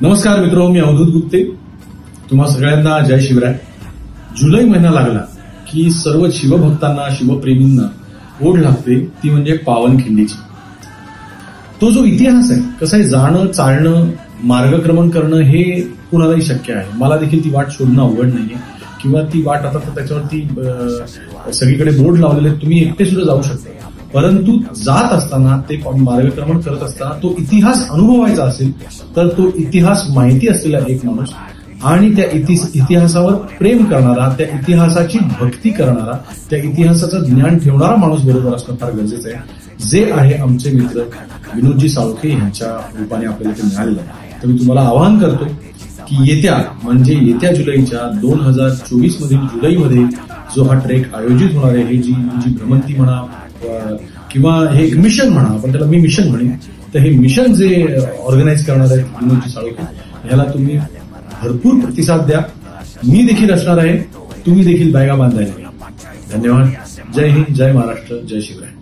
नमस्कार मित्रो, मी अवधूत गुप्ते. तुम्हा सगळ्यांना जय शिवराय. जुलै महिना लागला की सर्व शिवभक्तांना, शिवप्रेमींना ओढ लागते, ती म्हणजे पावनखिंडीची. तो जो इतिहास आहे, कसं आहे, जाणं, चालणं, मार्गक्रमण करणं हे कुणालाही शक्य आहे. मला देखील ती वाट शोधणं अवघड नाहीये, किंवा ती वाट आता तर त्याच्यावरती सगळीकडे बोर्ड लावलेले आहेत, तुम्ही एकटे सुद्धा जाऊ शकता. परंतु जात असताना, ते मार्गक्रमण करत असताना तो इतिहास अनुभवायचा असेल तर तो इतिहास माहिती असलेला एक माणूस आणि त्या इतिहासावर प्रेम करणारा, त्या इतिहासाची भक्ती करणारा, त्या इतिहासाचं ज्ञान ठेवणारा माणूस बरोबर असणं फार गरजेचं आहे. जे आहे आमचे मित्र विनोदजी साळुंखे यांच्या रूपाने आपल्याला ते मिळालेलं आहे. तर मी तुम्हाला आवाहन करतो की येत्या जुलैच्या 2024 मधील जुलैमध्ये जो हा ट्रेक आयोजित होणार आहे, जी भ्रमंती म्हणा किंवा हे मिशन म्हणा, आपण त्याला मी मिशन म्हणेन, तर हे मिशन जे ऑर्गनाईज करणार आहे विनोदजी साळुंखे, ह्याला तुम्ही भरपूर प्रतिसाद द्या. मी देखील असणार आहे, तुम्ही देखील बॅगा बांधायला. धन्यवाद. जय हिंद, जय महाराष्ट्र, जय शिवराय.